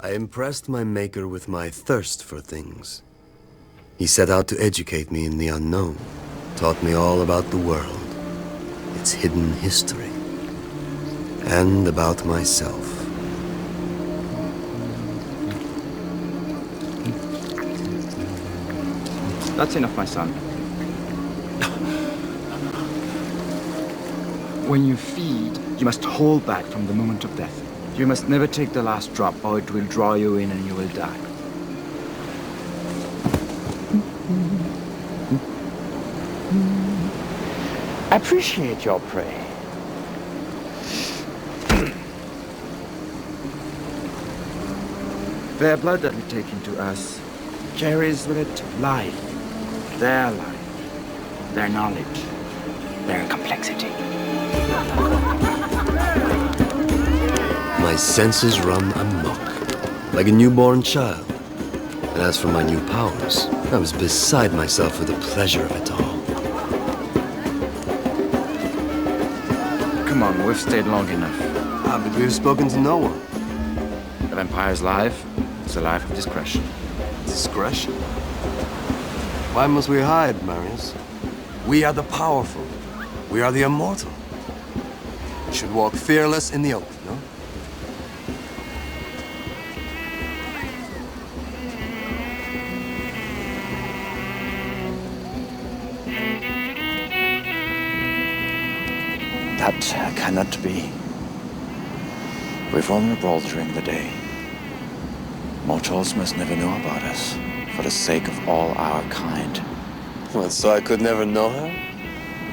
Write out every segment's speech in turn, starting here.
I impressed my maker with my thirst for things. He set out to educate me in the unknown, taught me all about the world, its hidden history, and about myself. That's enough, my son. When you feed, you must hold back from the moment of death. You must never take the last drop, or it will draw you in and you will die. Appreciate your prey. Their blood that we take into us carries with it life, their knowledge, their complexity. My senses run amok, like a newborn child. And as for my new powers, I was beside myself with the pleasure of it all. Come on, we've stayed long enough. But we've spoken to no one. The vampire's life is a life of discretion. Discretion? Why must we hide, Marius? We are the powerful. We are the immortal. We should walk fearless in the open, no? That cannot be. We're vulnerable during the day. Mortals must never know about us, for the sake of all our kind. What, so I could never know her?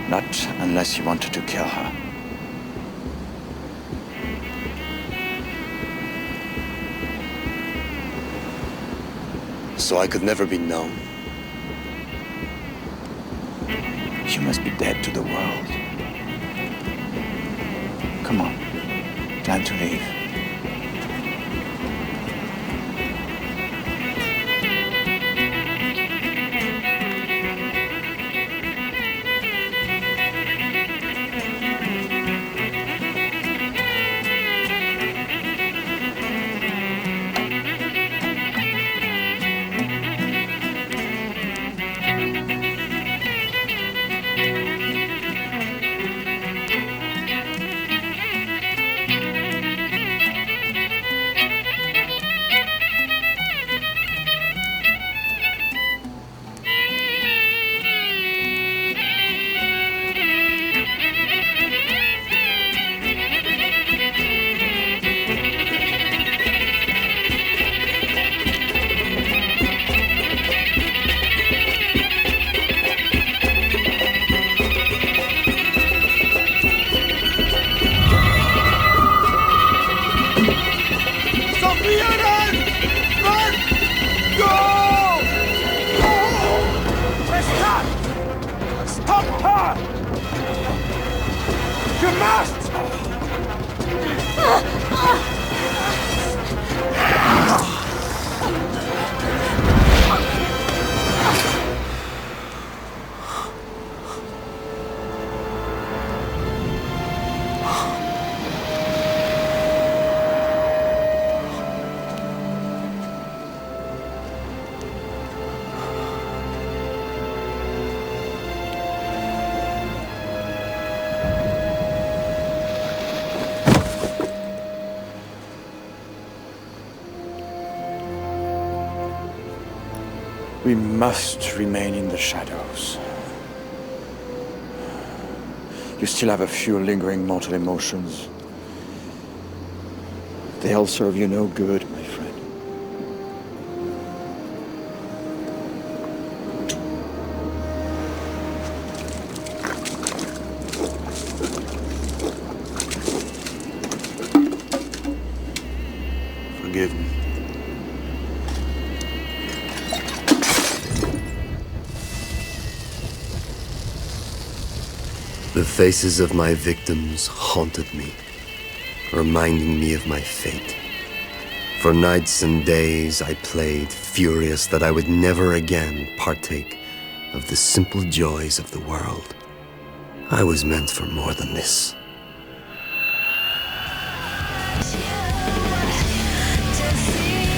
Not unless you wanted to kill her. So I could never be known? You must be dead to the world. Come on, time to leave. We must remain in the shadows. You still have a few lingering mortal emotions. They'll serve you no good, my friend. Forgive me. The faces of my victims haunted me, reminding me of my fate. For nights and days I played, furious that I would never again partake of the simple joys of the world. I was meant for more than this. To see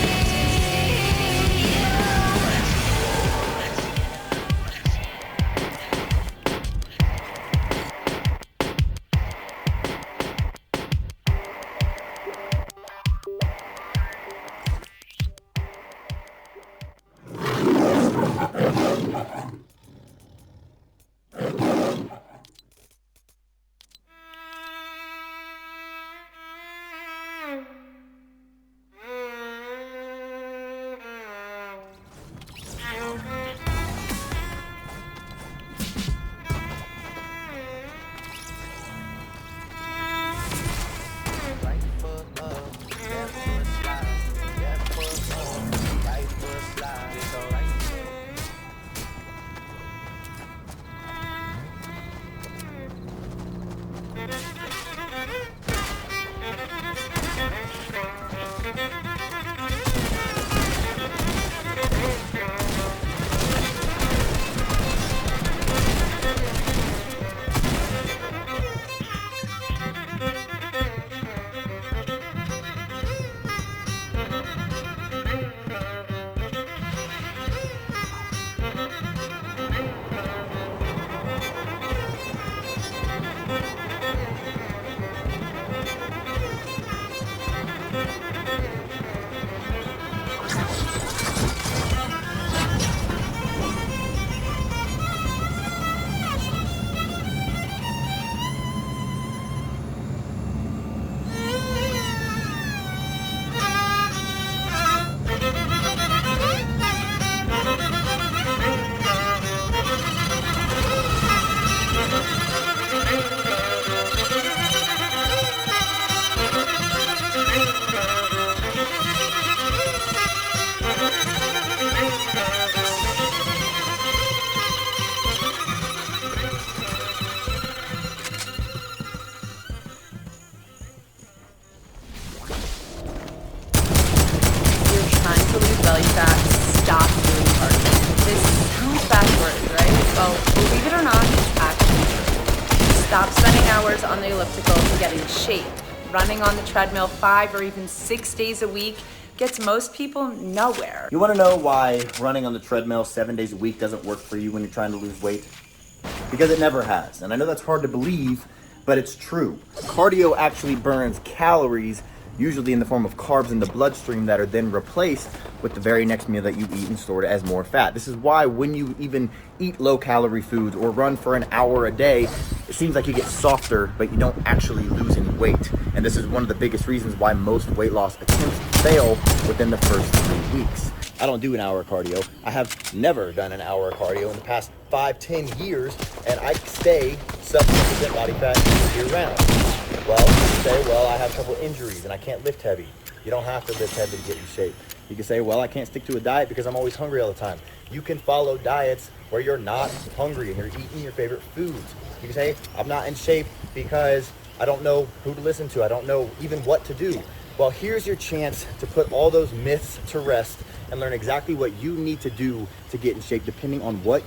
belly fat, stop doing cardio. This sounds backwards, right? Well, believe it or not, it's actually true. Stop spending hours on the elliptical to get in shape. Running on the treadmill 5 or even 6 days a week gets most people nowhere. You want to know why running on the treadmill 7 days a week doesn't work for you when you're trying to lose weight? Because it never has. And I know that's hard to believe, but it's true. Cardio actually burns calories, usually in the form of carbs in the bloodstream that are then replaced with the very next meal that you eat and stored as more fat. This is why when you even eat low-calorie foods or run for an hour a day, it seems like you get softer, but you don't actually lose any weight. And this is one of the biggest reasons why most weight loss attempts fail within the first 3 weeks. I don't do an hour of cardio. I have never done an hour of cardio in the past 5-10 years, and I stay sub 10% body fat year round. Well, you say, well, I have a couple injuries and I can't lift heavy. You don't have to lift heavy to get in shape. You can say, well, I can't stick to a diet because I'm always hungry all the time. You can follow diets where you're not hungry and you're eating your favorite foods. You can say, I'm not in shape because I don't know who to listen to. I don't know even what to do. Well, here's your chance to put all those myths to rest and learn exactly what you need to do to get in shape, depending on what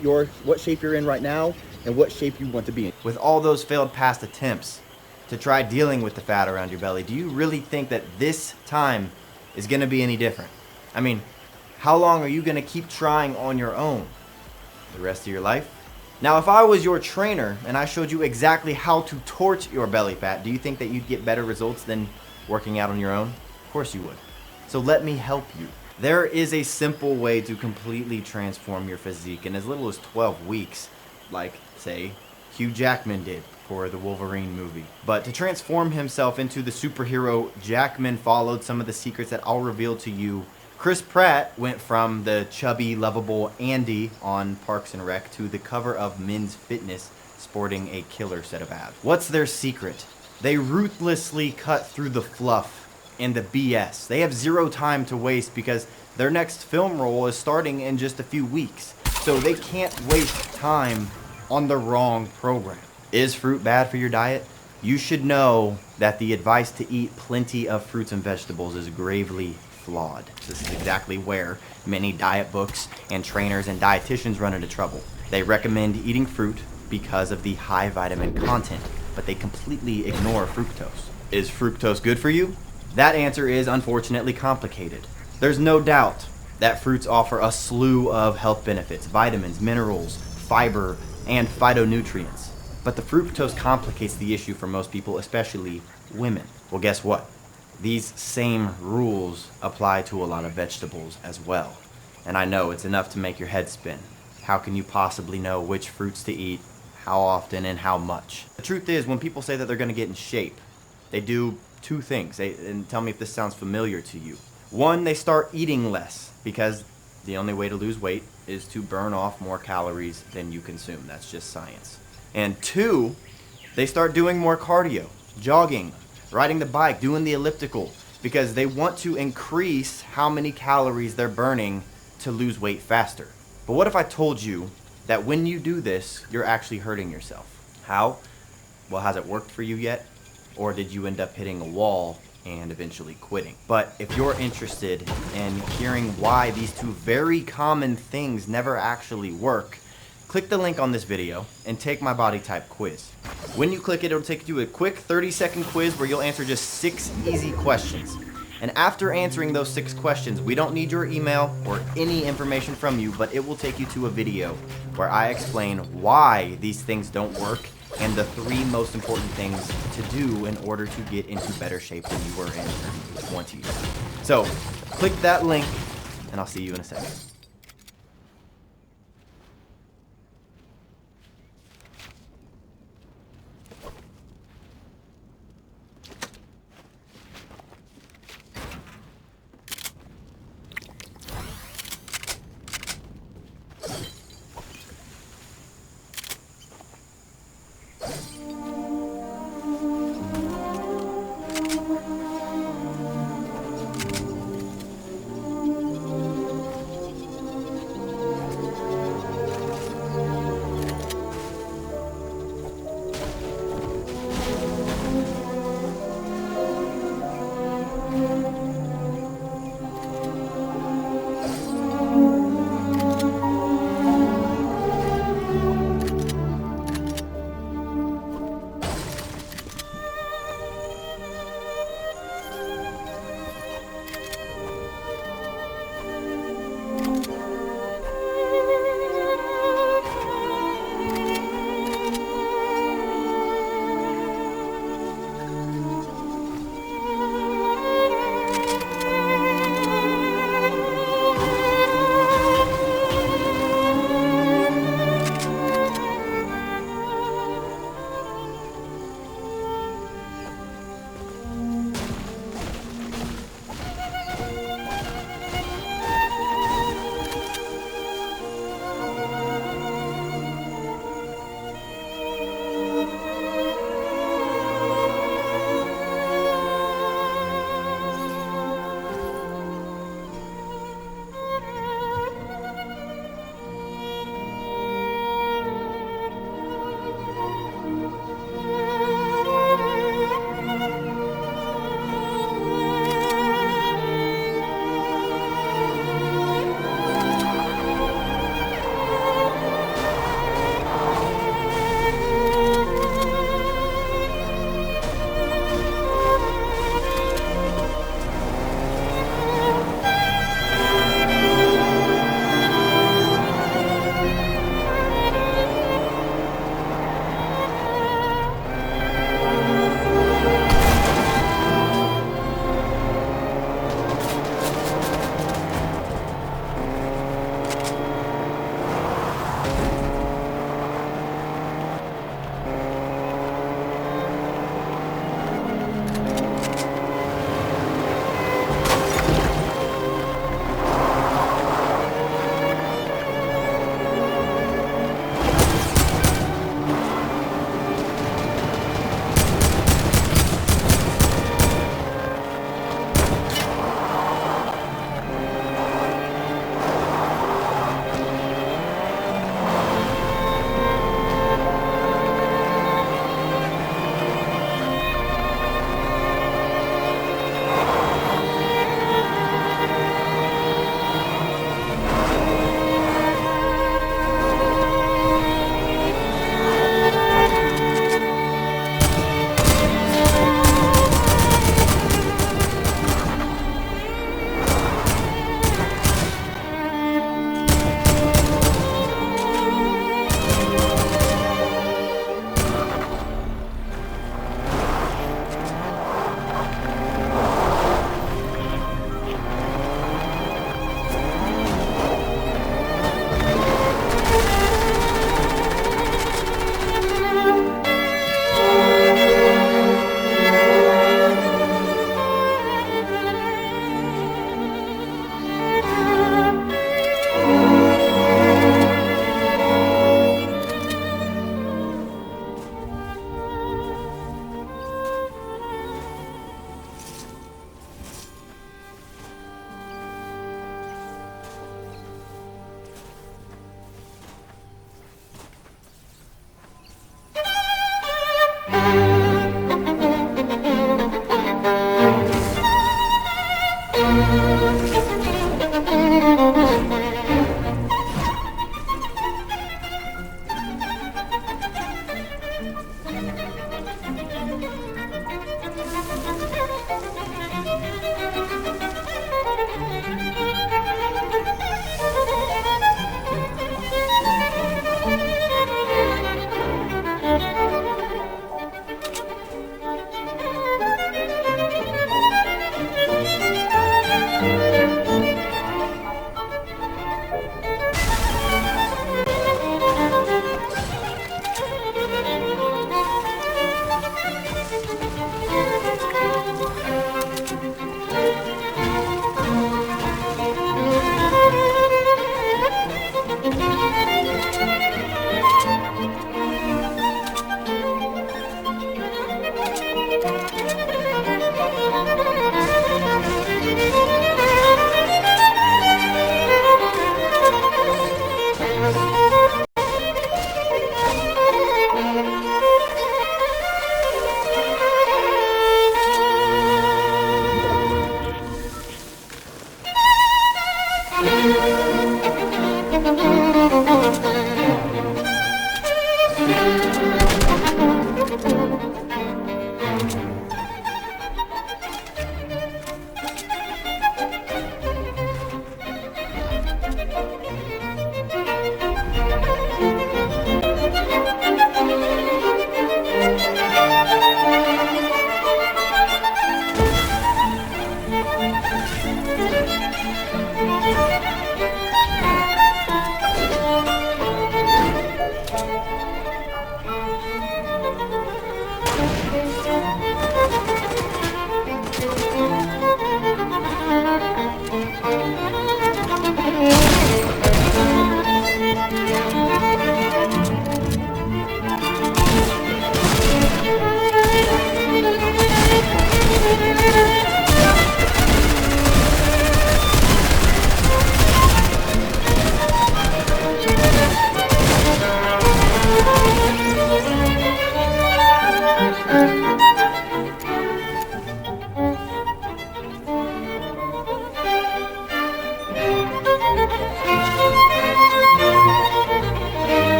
shape you're in right now and what shape you want to be in. With all those failed past attempts to try dealing with the fat around your belly, do you really think that this time is going to be any different? I mean, how long are you going to keep trying on your own? The rest of your life? Now, if I was your trainer and I showed you exactly how to torch your belly fat, do you think that you'd get better results than working out on your own? Of course you would. So let me help you. There is a simple way to completely transform your physique in as little as 12 weeks, like, say, Hugh Jackman did for the Wolverine movie. But to transform himself into the superhero, Jackman followed some of the secrets that I'll reveal to you. Chris Pratt went from the chubby, lovable Andy on Parks and Rec to the cover of Men's Fitness, sporting a killer set of abs. What's their secret? They ruthlessly cut through the fluff and the BS. They have zero time to waste because their next film role is starting in just a few weeks. So they can't waste time on the wrong program. Is fruit bad for your diet? You should know that the advice to eat plenty of fruits and vegetables is gravely flawed. This is exactly where many diet books and trainers and dietitians run into trouble. They recommend eating fruit because of the high vitamin content, but they completely ignore fructose. Is fructose good for you? That answer is unfortunately complicated. There's no doubt that fruits offer a slew of health benefits, vitamins, minerals, fiber, and phytonutrients. But the fructose complicates the issue for most people, especially women. Well, guess what? These same rules apply to a lot of vegetables as well. And I know it's enough to make your head spin. How can you possibly know which fruits to eat, how often, and how much? The truth is, when people say that they're going to get in shape, they do two things. And tell me if this sounds familiar to you. One, they start eating less because the only way to lose weight is to burn off more calories than you consume. That's just science. And two, they start doing more cardio, jogging, riding the bike, doing the elliptical, because they want to increase how many calories they're burning to lose weight faster. But what if I told you that when you do this, you're actually hurting yourself? How? Well, has it worked for you yet? Or did you end up hitting a wall and eventually quitting? But if you're interested in hearing why these two very common things never actually work, click the link on this video and take my body type quiz. When you click it, it'll take you to a quick 30-second quiz where you'll answer just 6 easy questions. And after answering those 6 questions, we don't need your email or any information from you, but it will take you to a video where I explain why these things don't work and the 3 most important things to do in order to get into better shape than you were in your 20s. So, click that link, and I'll see you in a second.